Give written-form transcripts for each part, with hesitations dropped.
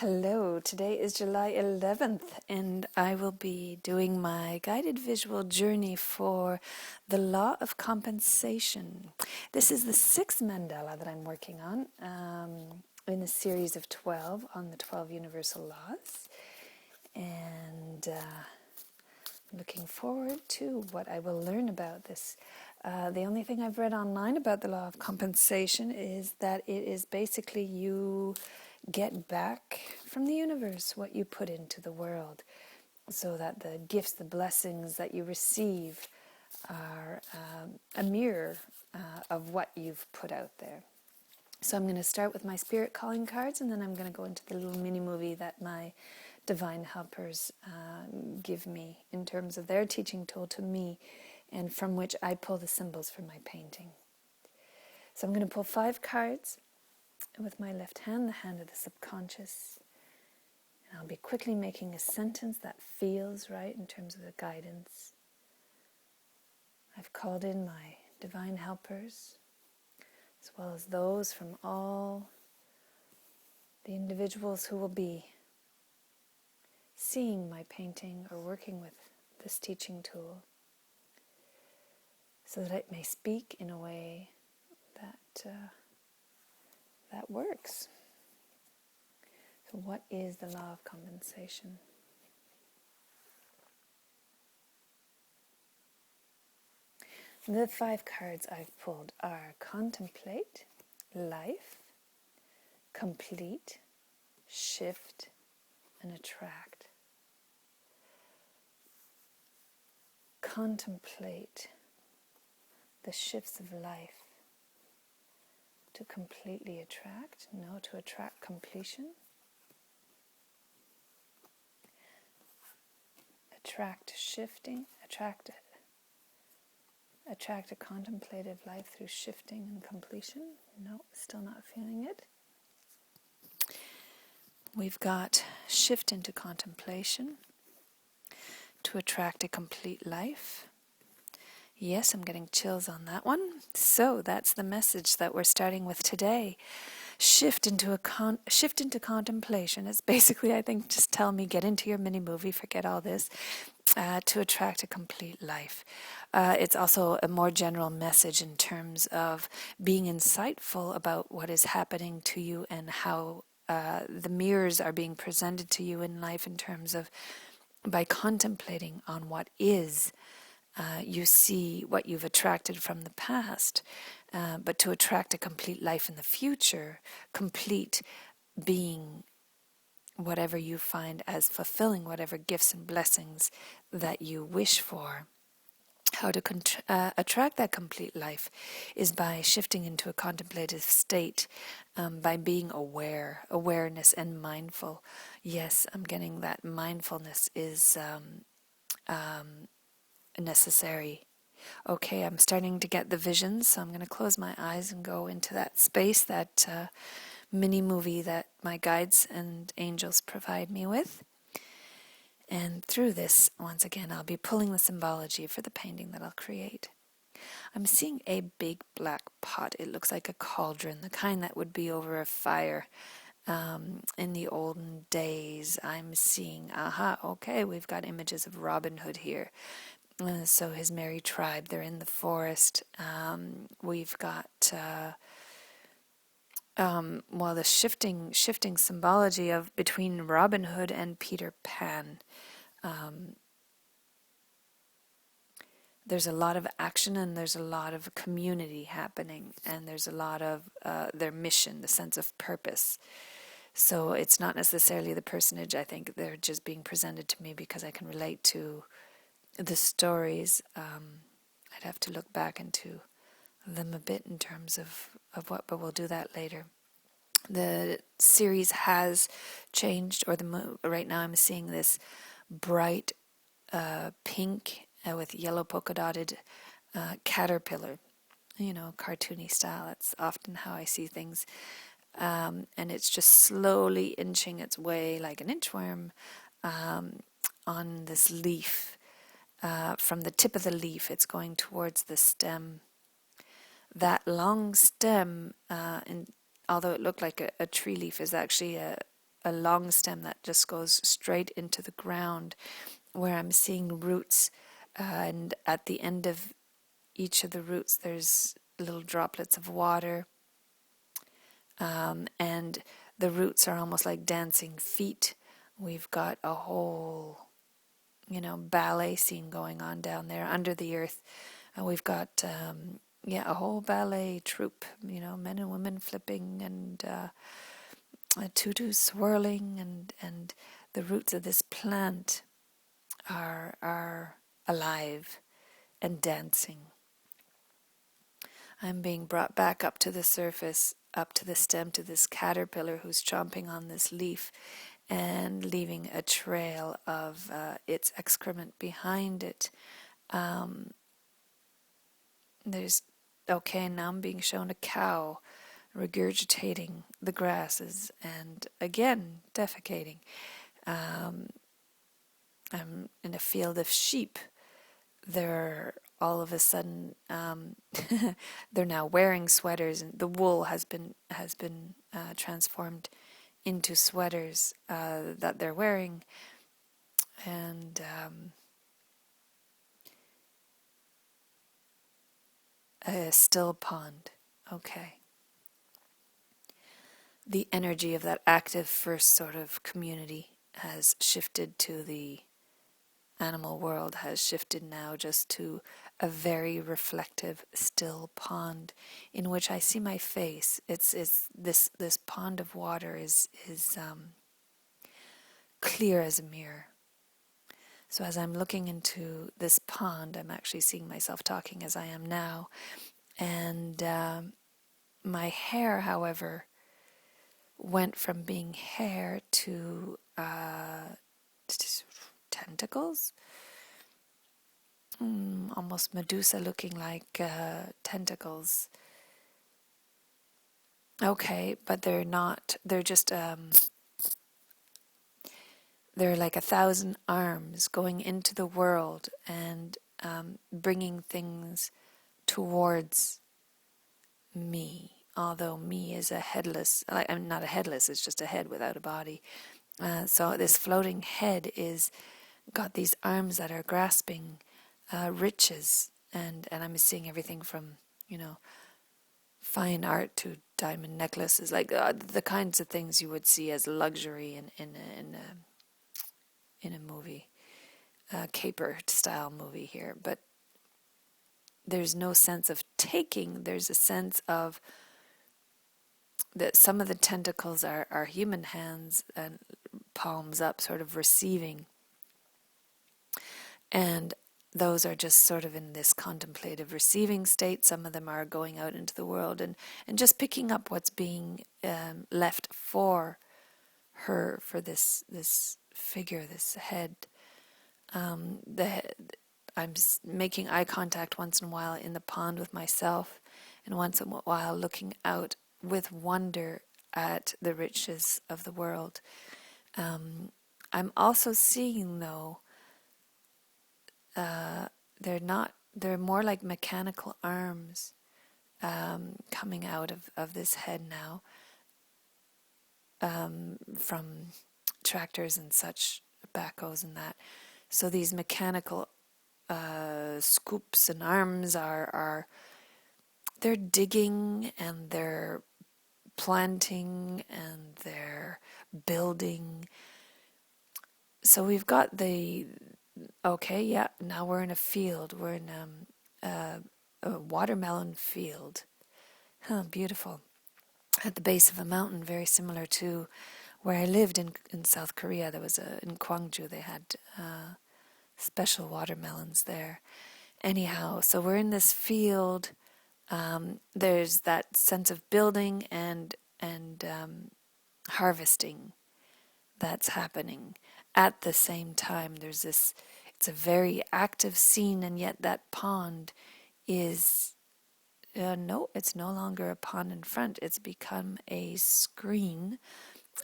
Hello, today is July 11th, and I will be doing my guided visual journey for the law of compensation. This is the sixth mandala that I'm working on in a series of 12 on the 12 universal laws, and looking forward to what I will learn about this. The only thing I've read online about the law of compensation is that it is basically you get back from the universe what you put into the world, so that the gifts, the blessings that you receive are a mirror of what you've put out there. So I'm going to start with my spirit calling cards, and then I'm going to go into the little mini movie that my divine helpers give me in terms of their teaching tool to me, and from which I pull the symbols for my painting. So I'm going to pull 5 cards with my left hand, the hand of the subconscious, and I'll be quickly making a sentence that feels right in terms of the guidance. I've called in my divine helpers, as well as those from all the individuals who will be seeing my painting or working with this teaching tool, so that it may speak in a way that works. So what is the law of compensation? The 5 cards I've pulled are contemplate, life, complete, shift, and attract. Contemplate the shifts of life. To completely attract, no, to attract completion. Attract shifting, attract a contemplative life through shifting and completion. No, still not feeling it. We've got shift into contemplation, to attract a complete life. Yes, I'm getting chills on that one. So that's the message that we're starting with today. Shift into contemplation. It's basically, I think, just tell me, get into your mini movie, forget all this, to attract a complete life. It's also a more general message in terms of being insightful about what is happening to you and how the mirrors are being presented to you in life, in terms of by contemplating on what is. You see what you've attracted from the past, but to attract a complete life in the future, complete being whatever you find as fulfilling, whatever gifts and blessings that you wish for. How to attract that complete life is by shifting into a contemplative state, by being awareness and mindful. Yes, I'm getting that mindfulness is necessary. Okay, I'm starting to get the visions, so I'm going to close my eyes and go into that space, that mini movie that my guides and angels provide me with. And through this, once again, I'll be pulling the symbology for the painting that I'll create. I'm seeing a big black pot. It looks like a cauldron, the kind that would be over a fire in the olden days. I'm seeing, okay, we've got images of Robin Hood here. So his merry tribe, they're in the forest. We've got the shifting symbology of between Robin Hood and Peter Pan. There's a lot of action, and there's a lot of community happening, and there's a lot of their mission, the sense of purpose. So it's not necessarily the personage. I think they're just being presented to me because I can relate to the stories. I'd have to look back into them a bit in terms of what, but we'll do that later. The series has changed, or right now I'm seeing this bright pink with yellow polka dotted caterpillar, cartoony style. That's often how I see things. And it's just slowly inching its way like an inchworm on this leaf. From the tip of the leaf, it's going towards the stem. That long stem, although it looked like a tree leaf, is actually a long stem that just goes straight into the ground, where I'm seeing roots, and at the end of each of the roots there's little droplets of water, and the roots are almost like dancing feet. We've got a whole, ballet scene going on down there under the earth. And we've got, a whole ballet troupe, men and women flipping, and a tutu swirling, and the roots of this plant are alive and dancing. I'm being brought back up to the surface, up to the stem, to this caterpillar who's chomping on this leaf and leaving a trail of its excrement behind it. Now I'm being shown a cow regurgitating the grasses and again defecating. I'm in a field of sheep. They're all of a sudden they're now wearing sweaters, and the wool has been transformed into sweaters that they're wearing, and a still pond. Okay. The energy of that active first sort of community has shifted to the animal world, has shifted now just to a very reflective still pond in which I see my face. It's this pond of water is clear as a mirror. So as I'm looking into this pond, I'm actually seeing myself talking as I am now. And my hair, however, went from being hair to tentacles, almost Medusa looking like tentacles. Okay, but they're not, they're just, they're like 1,000 arms going into the world and bringing things towards me. Although me is a headless, I'm not a headless, it's just a head without a body. So this floating head is got these arms that are grasping riches, and I'm seeing everything from, fine art to diamond necklaces, like the kinds of things you would see as luxury in a movie, caper style movie here. But there's no sense of taking. There's a sense of that some of the tentacles are human hands and palms up, sort of receiving. And those are just sort of in this contemplative receiving state. Some of them are going out into the world and just picking up what's being left for her, for this figure, this head. I'm making eye contact once in a while in the pond with myself, and once in a while looking out with wonder at the riches of the world. I'm also seeing, though, they're more like mechanical arms coming out of this head now, from tractors and such, backhoes and that. So these mechanical scoops and arms they're digging and they're planting and they're building. So we've got now we're in a field. We're in a watermelon field. Beautiful. At the base of a mountain, very similar to where I lived in South Korea. There was in Gwangju, they had special watermelons there. Anyhow, so we're in this field. There's that sense of building and harvesting that's happening at the same time. There's this, it's a very active scene, and yet that pond is, it's no longer a pond in front. It's become a screen,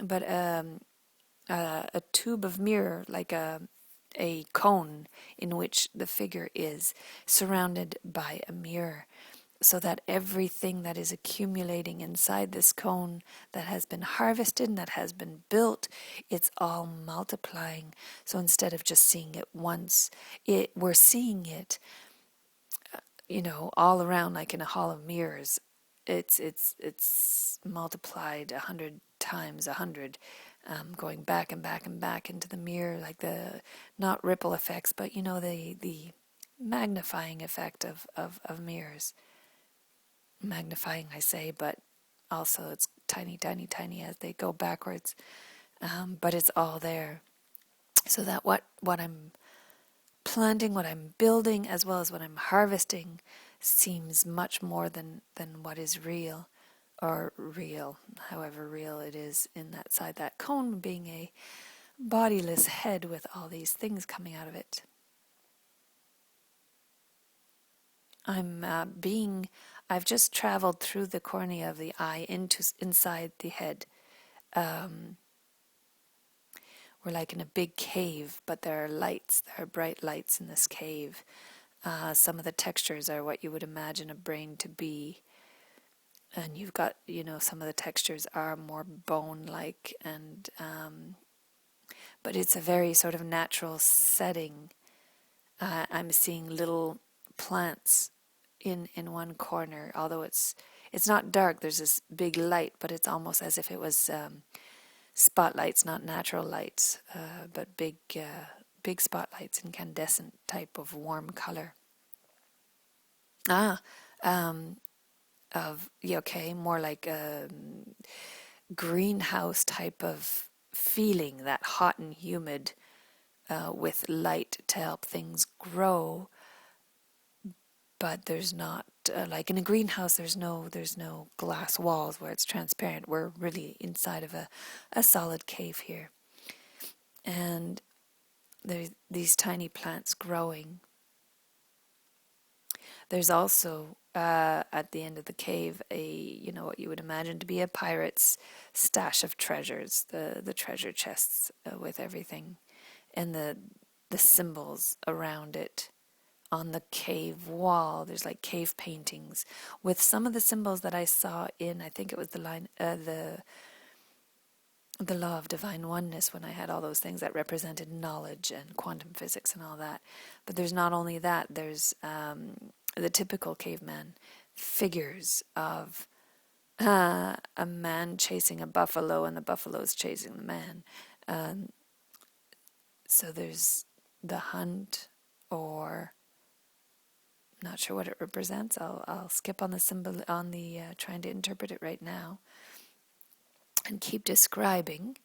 but a tube of mirror, like a cone in which the figure is surrounded by a mirror. so that everything that is accumulating inside this cone that has been harvested and that has been built, it's all multiplying. So instead of just seeing it once, we're seeing it, all around like in a hall of mirrors. It's multiplied 100 times 100, going back and back and back into the mirror, like the not ripple effects, but the magnifying effect of mirrors. Magnifying, I say, but also it's tiny, tiny, tiny as they go backwards. But it's all there, so that what I'm planting, what I'm building, as well as what I'm harvesting, seems much more than what is real, or real, however real it is inside that cone, being a bodiless head with all these things coming out of it. I've just traveled through the cornea of the eye inside the head. We're like in a big cave, but there are bright lights in this cave. Some of the textures are what you would imagine a brain to be. And you've got, some of the textures are more bone-like, but it's a very sort of natural setting. I'm seeing little plants in one corner, although it's not dark. There's this big light, but it's almost as if it was spotlights, not natural lights, but big spotlights, incandescent type of warm color. More like a greenhouse type of feeling, that hot and humid, with light to help things grow. But there's not, like in a greenhouse, there's no glass walls where it's transparent. We're really inside of a solid cave here. And there's these tiny plants growing. There's also, at the end of the cave, what you would imagine to be a pirate's stash of treasures, the treasure chests with everything, and the symbols around it. On the cave wall, there's like cave paintings with some of the symbols that I saw in, I think it was the law of divine oneness, when I had all those things that represented knowledge and quantum physics and all that. But there's not only that, there's the typical caveman figures of a man chasing a buffalo and the buffalo's chasing the man. So there's the hunt, or not sure what it represents. I'll skip on the symbol, on the trying to interpret it right now, and keep describing.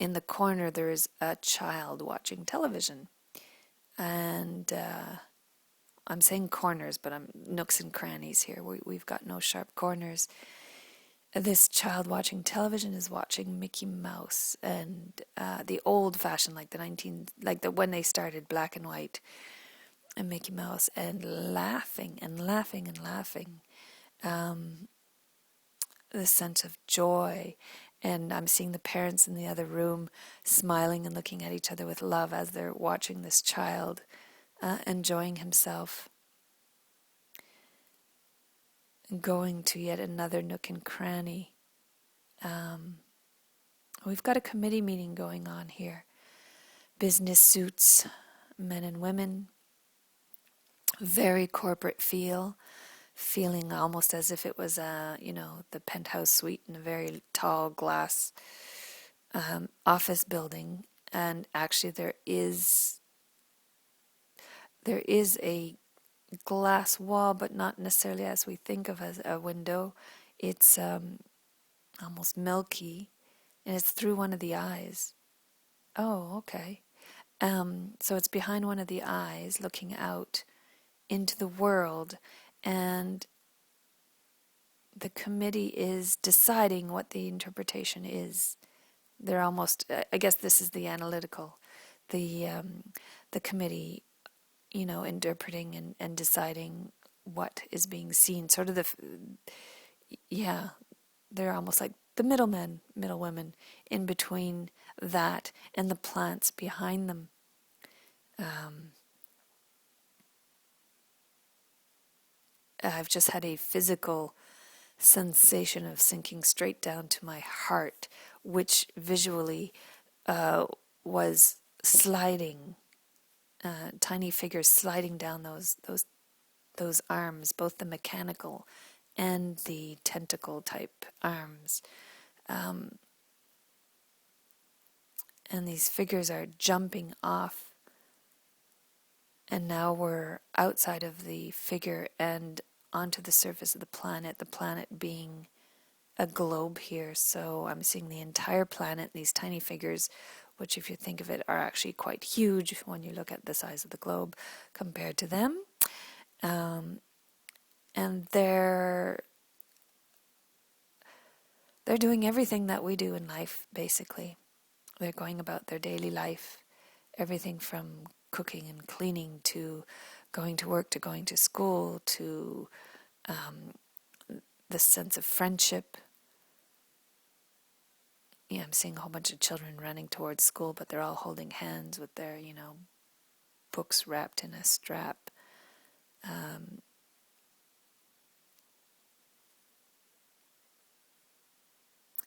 In the corner there is a child watching television, and I'm saying corners, but I'm nooks and crannies here. We've got no sharp corners. This child watching television is watching Mickey Mouse, and the old-fashioned, when they started black and white, and Mickey Mouse, and laughing and laughing and laughing. The sense of joy, and I'm seeing the parents in the other room smiling and looking at each other with love as they're watching this child enjoying himself. Going to yet another nook and cranny. We've got a committee meeting going on here. Business suits, men and women. Very corporate feeling almost as if it was the penthouse suite in a very tall glass office building. And actually there is a glass wall, but not necessarily as we think of as a window. It's almost milky, and it's through one of the eyes. Oh, okay. So it's behind one of the eyes, looking out into the world, and the committee is deciding what the interpretation is. They're almost, I guess this is the analytical, the committee, interpreting and deciding what is being seen. Sort of they're almost like the middlemen, middlewomen in between that and the plants behind them. I've just had a physical sensation of sinking straight down to my heart, which visually was sliding, tiny figures sliding down those arms, both the mechanical and the tentacle type arms. And these figures are jumping off, and now we're outside of the figure and onto the surface of the planet being a globe here. So I'm seeing the entire planet, these tiny figures, which if you think of it are actually quite huge when you look at the size of the globe compared to them. And they're doing everything that we do in life, basically. They're going about their daily life, everything from cooking and cleaning to going to work to going to school to the sense of friendship. Yeah, I'm seeing a whole bunch of children running towards school, but they're all holding hands with their, books wrapped in a strap.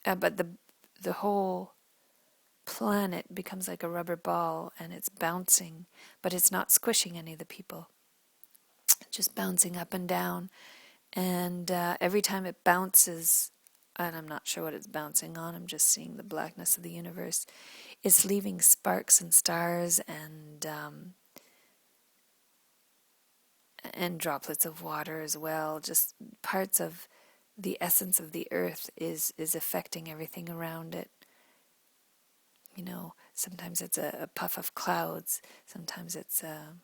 But the whole planet becomes like a rubber ball, and it's bouncing, but it's not squishing any of the people. Just bouncing up and down, and every time it bounces, and I'm not sure what it's bouncing on, I'm just seeing the blackness of the universe, it's leaving sparks and stars and droplets of water as well. Just parts of the essence of the earth is affecting everything around it. Sometimes it's a puff of clouds, sometimes it's a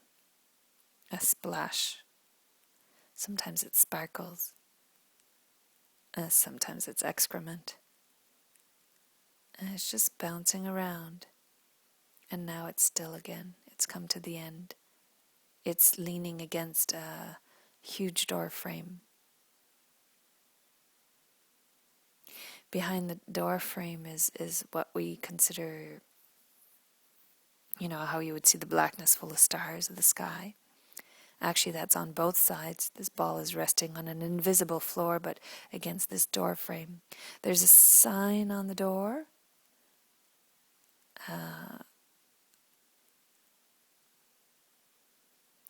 splash, sometimes it sparkles, sometimes it's excrement. And it's just bouncing around. And now it's still again. It's come to the end. It's leaning against a huge door frame. Behind the door frame is what we consider, how you would see the blackness full of stars of the sky. Actually, that's on both sides. This ball is resting on an invisible floor, but against this door frame. There's a sign on the door.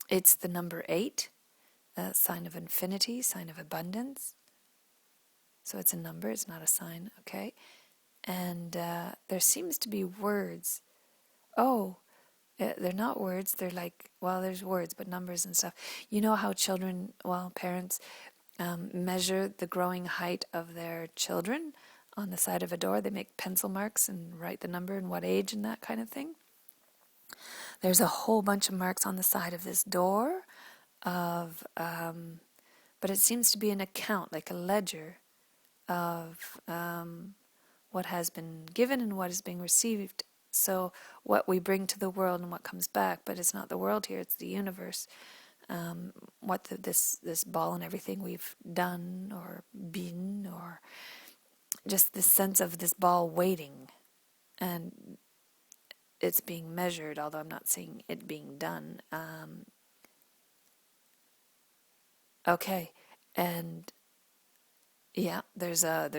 It's the number 8, a sign of infinity, sign of abundance. So it's a number, it's not a sign, okay? And there seems to be words. Oh, they're not words, they're like, there's words, but numbers and stuff. You know how parents measure the growing height of their children on the side of a door? They make pencil marks and write the number and what age and that kind of thing. There's a whole bunch of marks on the side of this door but it seems to be an account, like a ledger of what has been given and what is being received. So what we bring to the world and what comes back, but it's not the world here, it's the universe. This ball and everything we've done or been, or just this sense of this ball waiting, and it's being measured, although I'm not seeing it being done. Okay, and yeah, there's a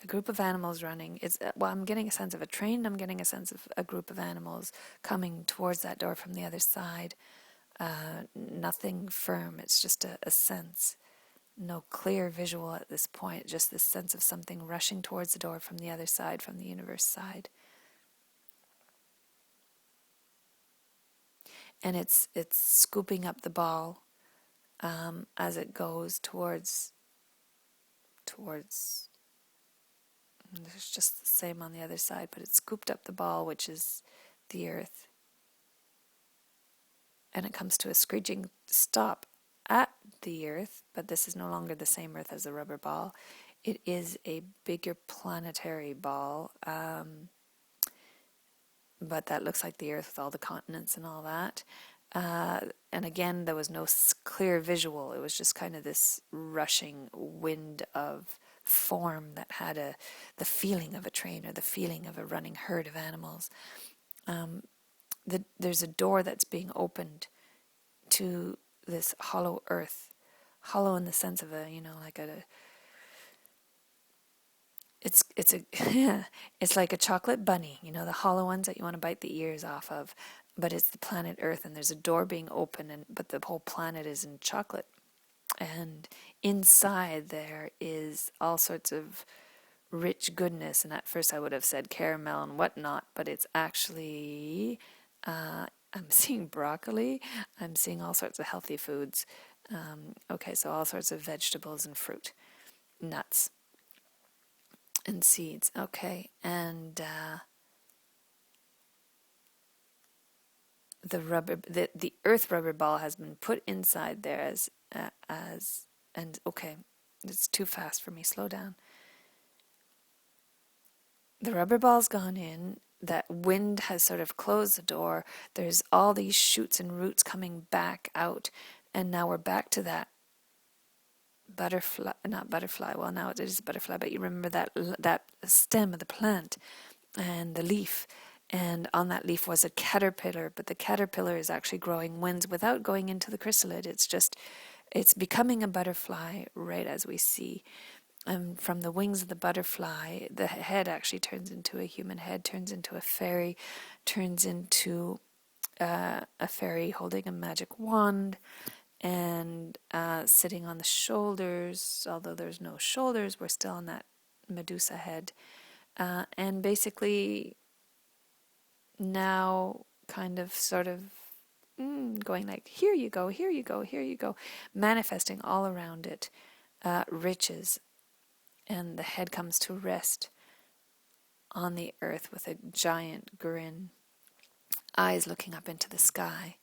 group of animals running. I'm getting a sense of a train. I'm getting a sense of a group of animals coming towards that door from the other side. Nothing firm. It's just a sense. No clear visual at this point. Just this sense of something rushing towards the door from the other side, from the universe side. And it's scooping up the ball as it goes towards. There's just the same on the other side, but it scooped up the ball, which is the earth. And it comes to a screeching stop at the earth, but this is no longer the same earth as the rubber ball. It is a bigger planetary ball, but that looks like the earth with all the continents and all that. And again, there was no clear visual. It was just kind of this rushing wind of form that had the feeling of a train or the feeling of a running herd of animals. There's a door that's being opened to this hollow earth. Hollow in the sense of like it's a it's like a chocolate bunny, the hollow ones that you want to bite the ears off of, but it's the planet Earth, and there's a door being open, but the whole planet is in chocolate, and inside there is all sorts of rich goodness. And at first I would have said caramel and whatnot, but it's actually I'm seeing broccoli, I'm seeing all sorts of healthy foods. Okay, so all sorts of vegetables and fruit, nuts and seeds. Okay, and the earth rubber ball has been put inside there and okay, it's too fast for me. Slow down. The rubber ball's gone in. That wind has sort of closed the door. There's all these shoots and roots coming back out, and now we're back to that butterfly, not butterfly. Well, now it is a butterfly, but you remember that stem of the plant and the leaf, and on that leaf was a caterpillar, but the caterpillar is actually growing wings without going into the chrysalid. It's becoming a butterfly right as we see. From the wings of the butterfly, the head actually turns into a human head, turns into a fairy, turns into a fairy holding a magic wand and sitting on the shoulders. Although there's no shoulders, we're still on that Medusa head. And basically now kind of sort of going like, here you go, here you go, here you go, manifesting all around it riches. And the head comes to rest on the earth with a giant grin, eyes looking up into the sky,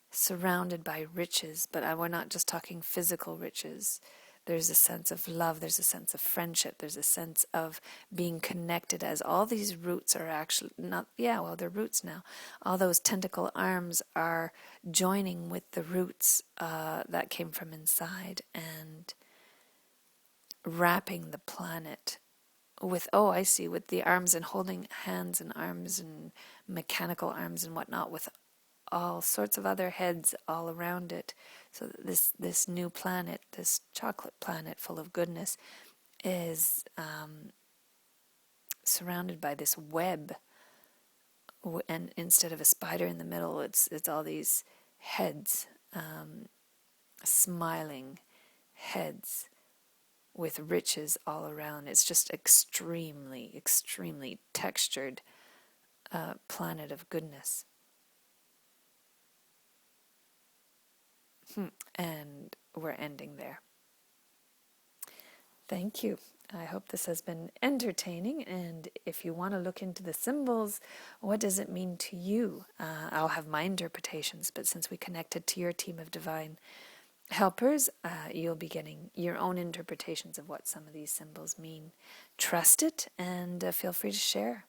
surrounded by riches. But we're not just talking physical riches. There's a sense of love, there's a sense of friendship, there's a sense of being connected, as all these roots are actually not, they're roots now. All those tentacle arms are joining with the roots that came from inside, and wrapping the planet with, with the arms, and holding hands and arms and mechanical arms and whatnot, with all sorts of other heads all around it. So this new planet, this chocolate planet full of goodness, is surrounded by this web, and instead of a spider in the middle, it's all these heads, smiling heads with riches all around. It's just extremely, extremely textured planet of goodness. And we're ending there. Thank you. I hope this has been entertaining, and if you want to look into the symbols, what does it mean to you? I'll have my interpretations, but since we connected to your team of divine helpers, you'll be getting your own interpretations of what some of these symbols mean. Trust it, and feel free to share.